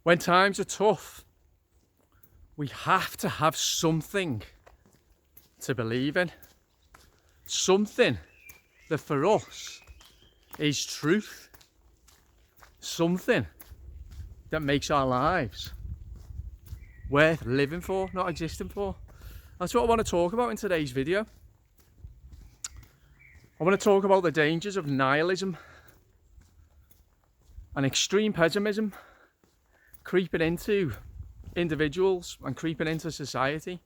When times are tough, we have to have something to believe in. Something that for us is truth. Something that makes our lives worth living for, not existing for. That's what I want to talk about in today's video. I want to talk about the dangers of nihilism and extreme pessimism creeping into individuals and creeping into society.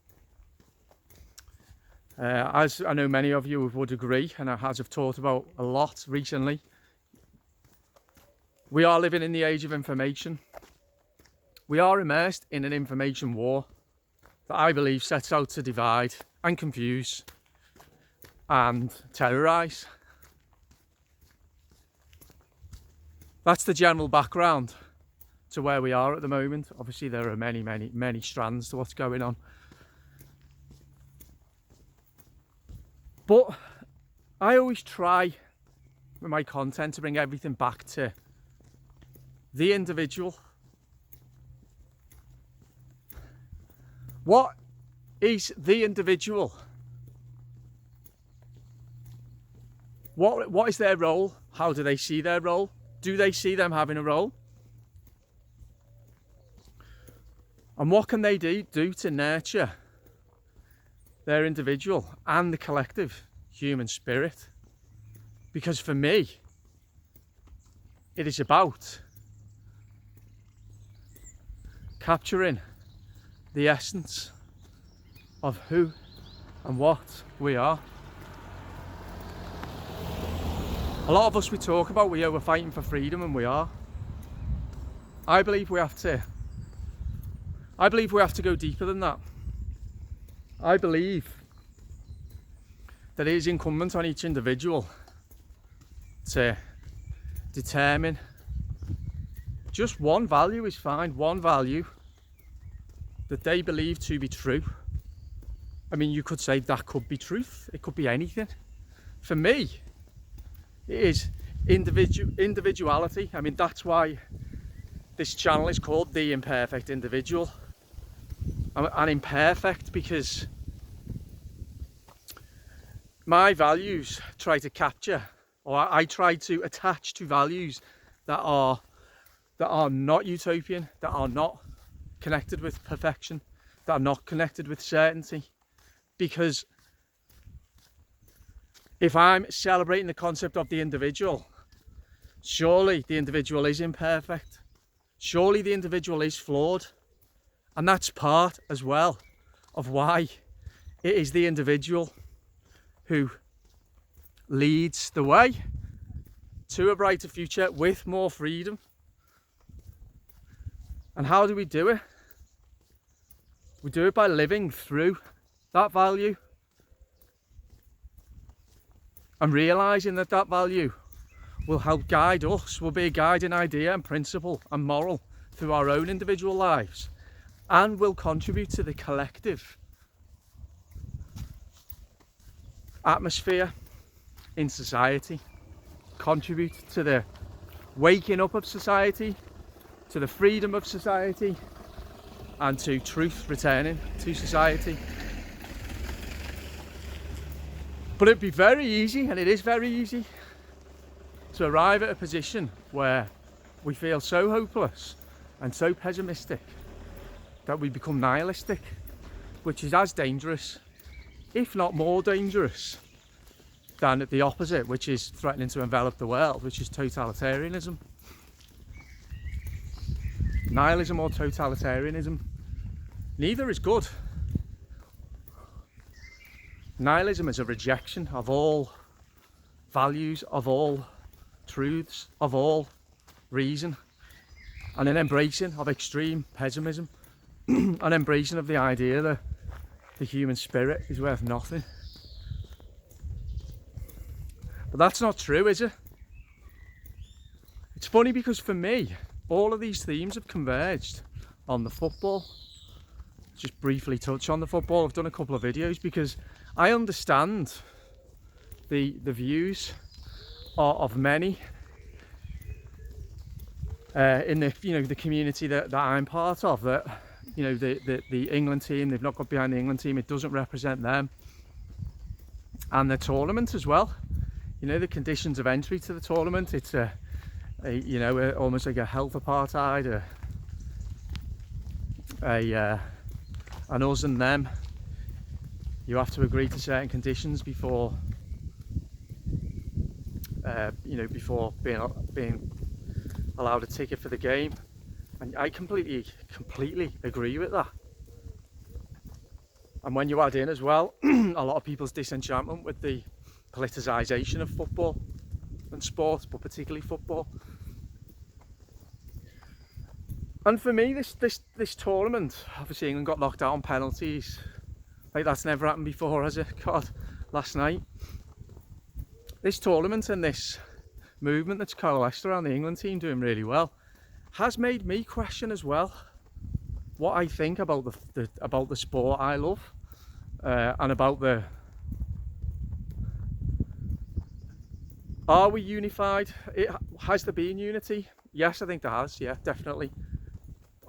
As I know many of you would agree, and as I've talked about a lot recently, we are living in the age of information. We are immersed in an information war that I believe sets out to divide and confuse and terrorise. That's the general background to where we are at the moment. Obviously there are many strands to what's going on. But I always try with my content to bring everything back to the individual. What is the individual? What is their role? How do they see their role? Do they see them having a role? And what can they do to nurture their individual and the collective human spirit? Because for me, it is about capturing the essence of who and what we are. A lot of us, we talk about we're fighting for freedom, and we are. I believe we have to go deeper than that. I believe that it is incumbent on each individual to determine just one value is fine, one value that they believe to be true. I mean, you could say that could be truth, it could be anything. For me, it is individuality. I mean, that's why this channel is called The Imperfect Individual. I'm imperfect because my values try to capture, or I try to attach to values that are not utopian, that are not connected with perfection, that are not connected with certainty. Because if I'm celebrating the concept of the individual, surely the individual is imperfect. Surely the individual is flawed. And that's part as well of why it is the individual who leads the way to a brighter future with more freedom. And how do we do it? We do it by living through that value and realising that that value will help guide us, will be a guiding idea and principle and moral through our own individual lives, and will contribute to the collective atmosphere in society, contribute to the waking up of society, to the freedom of society, and to truth returning to society. But it'd be very easy, and it is very easy, to arrive at a position where we feel so hopeless and so pessimistic that we become nihilistic, which is as dangerous, if not more dangerous, than the opposite, which is threatening to envelop the world, which is totalitarianism. Nihilism or totalitarianism, neither is good. Nihilism is a rejection of all values, of all truths, of all reason, and an embracing of extreme pessimism, an embracing of the idea that the human spirit is worth nothing. But that's not true, is it? It's funny because for me, all of these themes have converged on the football. Just briefly touch on the football. I've done a couple of videos because I understand the views of many in the the community that I'm part of, that the England team, they've not got behind the England team, it doesn't represent them, and the tournament as well. The conditions of entry to the tournament, it's almost like a health apartheid, an us and them. You have to agree to certain conditions before before being allowed a ticket for the game, and I completely agree with that. And when you add in as well a lot of people's disenchantment with the politicisation of football and sport, but particularly football. And for me, this tournament, obviously England got knocked out on penalties. Like, that's never happened before, has it? God, last night. This tournament and this movement that's coalesced around the England team doing really well has made me question as well what I think about the sport I love, and about are we unified? Has there been unity? Yes, I think there has. Yeah, definitely.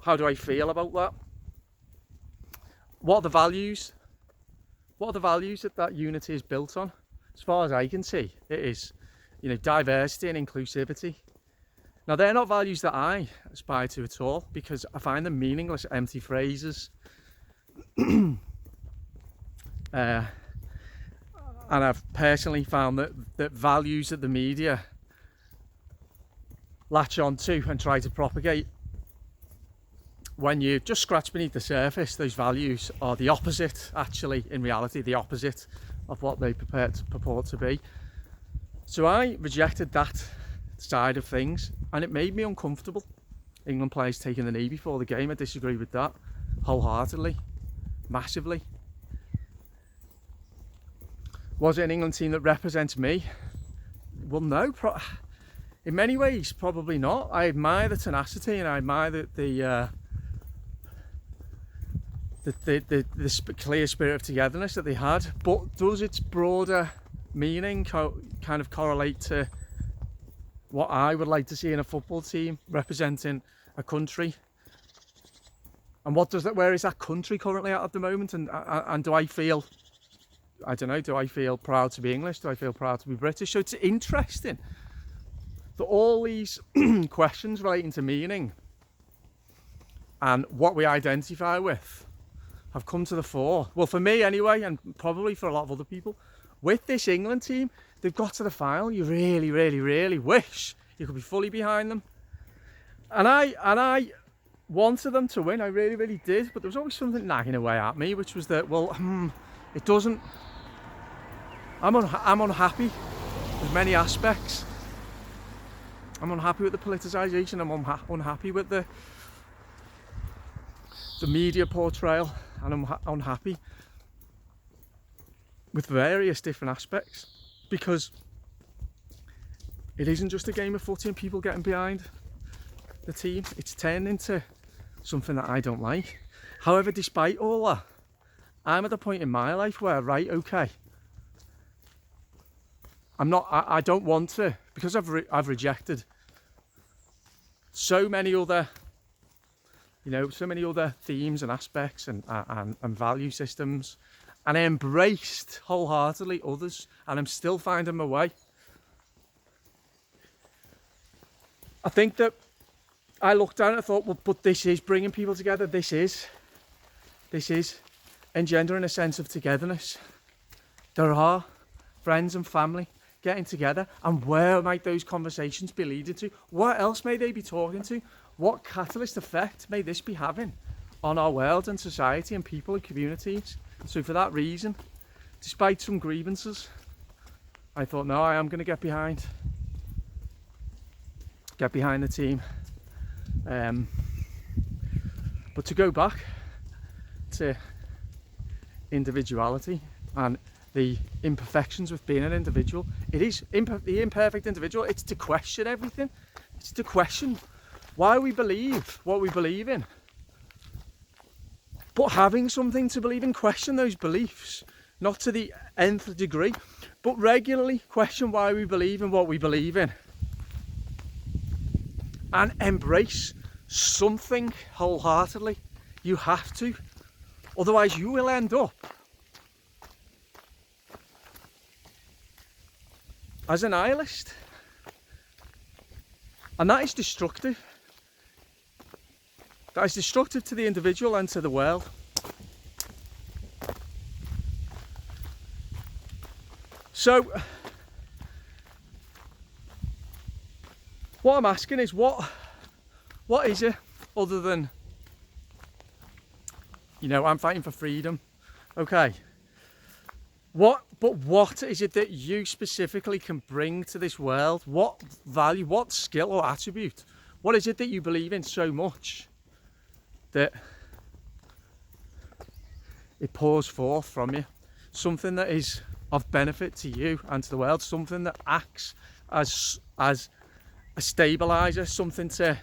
How do I feel about that? What are the values? What are the values that unity is built on? As far as I can see, it is, diversity and inclusivity. Now, they're not values that I aspire to at all, because I find them meaningless, empty phrases. And I've personally found that values that the media latch on to and try to propagate, when you just scratch beneath the surface, those values are the opposite, actually, in reality, the opposite of what they purport to be. So I rejected that side of things, and it made me uncomfortable. England players taking the knee before the game, I disagree with that wholeheartedly, massively. Was it an England team that represents me? Well, no. In many ways, probably not. I admire the tenacity, and I admire the clear spirit of togetherness that they had. But does its broader meaning kind of correlate to what I would like to see in a football team representing a country? And where is that country currently at the moment? And do I feel, I don't know, do I feel proud to be English? Do I feel proud to be British? So it's interesting that all these questions relating to meaning and what we identify with have come to the fore. Well, for me anyway, and probably for a lot of other people. With this England team, they've got to the final. You really, really, really wish you could be fully behind them. And I wanted them to win. I really, really did. But there was always something nagging away at me, which was that, well, it doesn't. I'm unhappy with many aspects. I'm unhappy with the politicisation. I'm unhappy with the media portrayal, and I'm unhappy with various different aspects, because it isn't just a game of footy and people getting behind the team. It's turned into something that I don't like. However, despite all that, I'm at the point in my life where, right, okay, I don't want to, because I've rejected so many other themes and aspects and value systems, and I embraced wholeheartedly others, and I'm still finding my way. I think that I looked down and I thought, well, but this is bringing people together. This is engendering a sense of togetherness. There are friends and family getting together, and where might those conversations be leading to? What else may they be talking to? What catalyst effect may this be having on our world and society and people and communities? So for that reason, despite some grievances, I thought, no, I am going to get behind the team. But to go back to individuality and the imperfections with being an individual, it is the imperfect individual. It's to question everything. It's to question why we believe what we believe in. But having something to believe in, question those beliefs, not to the nth degree, but regularly question why we believe in what we believe in. and embrace something wholeheartedly. You have to, otherwise you will end up as a nihilist, and that is destructive. That is destructive to the individual and to the world. So what I'm asking is, what is it other than, you know, I'm fighting for freedom, okay, what is it that you specifically can bring to this world? What value, what skill or attribute, what is it that you believe in so much that it pours forth from you? Something that is of benefit to you and to the world, something that acts as a stabilizer, something to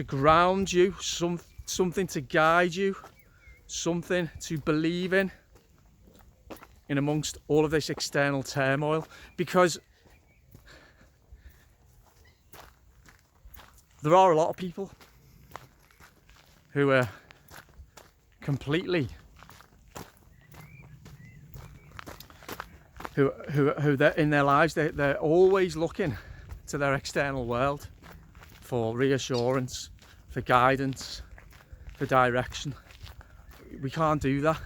ground you, something to guide you, something to believe in amongst all of this external turmoil. Because there are a lot of people who are completely who in their lives they're always looking to their external world for reassurance, for guidance, for direction. We can't do that.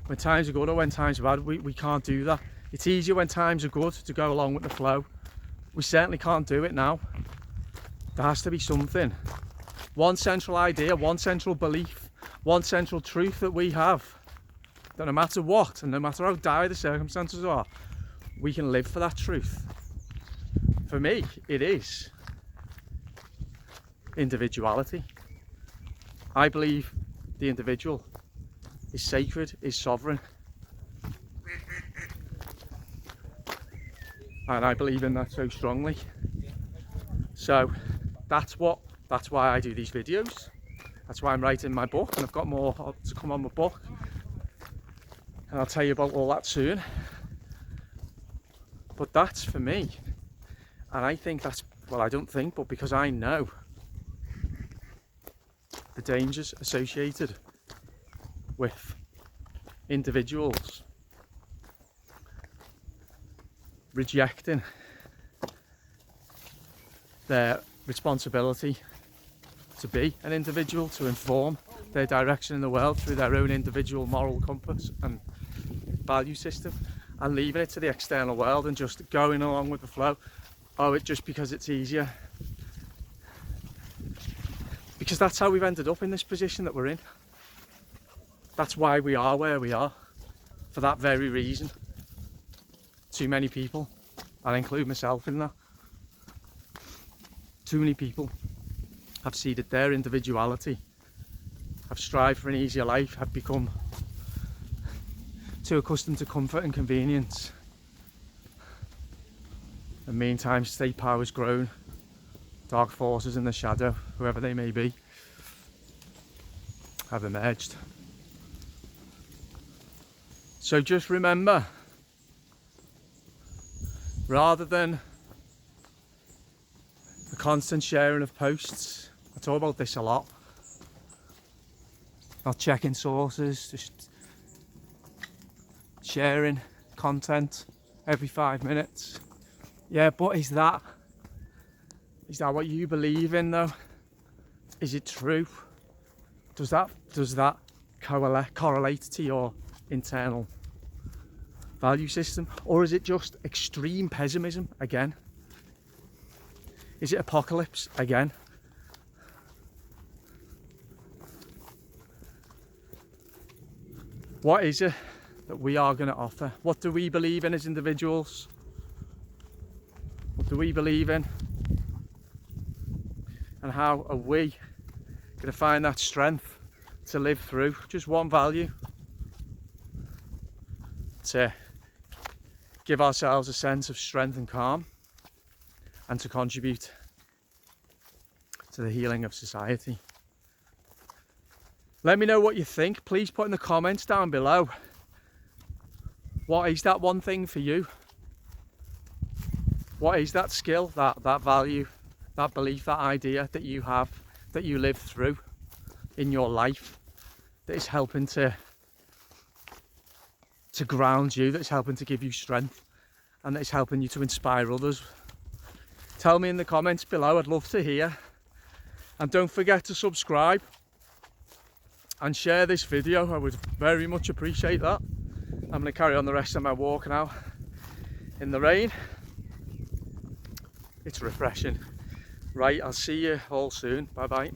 When times are good or when times are bad, we can't do that. It's easier when times are good to go along with the flow. We certainly can't do it now. There has to be something, one central idea, one central belief, one central truth that we have, that no matter what and no matter how dire the circumstances are, we can live for that truth. For me, it is individuality. I believe the individual is sacred, is sovereign, and I believe in that so strongly. So that's why I do these videos. That's why I'm writing my book, and I've got more to come on my book, and I'll tell you about all that soon. But that's for me, and I think that's, well, I don't think, but because I know the dangers associated with individuals rejecting their responsibility to be an individual, to inform their direction in the world through their own individual moral compass and value system, and leaving it to the external world and just going along with the flow. Oh, it just because it's easier. Because that's how we've ended up in this position that we're in. That's why we are where we are, for that very reason. Too many people, I include myself in that, too many people have ceded their individuality, have strived for an easier life, have become too accustomed to comfort and convenience. And meantime, state power's grown, dark forces in the shadow, whoever they may be, have emerged. So just remember, rather than the constant sharing of posts, I talk about this a lot, not checking sources, just sharing content every 5 minutes. Yeah, but is that what you believe in though? Is it true? Does that correlate to your internal value system? Or is it just extreme pessimism again? Is it apocalypse again? What is it that we are going to offer? What do we believe in as individuals? What do we believe in? And how are we going to find that strength to live through just one value? To give ourselves a sense of strength and calm, and to contribute to the healing of society. Let me know what you think. Please put in the comments down below. What is that one thing for you? What is that skill, that value, that belief, that idea that you have, that you live through in your life, that is helping to ground you, that's helping to give you strength, and that is helping you to inspire others. Tell me in the comments below, I'd love to hear. And don't forget to subscribe and share this video. I would very much appreciate that. I'm going to carry on the rest of my walk now in the rain. It's refreshing. Right, I'll see you all soon. Bye bye.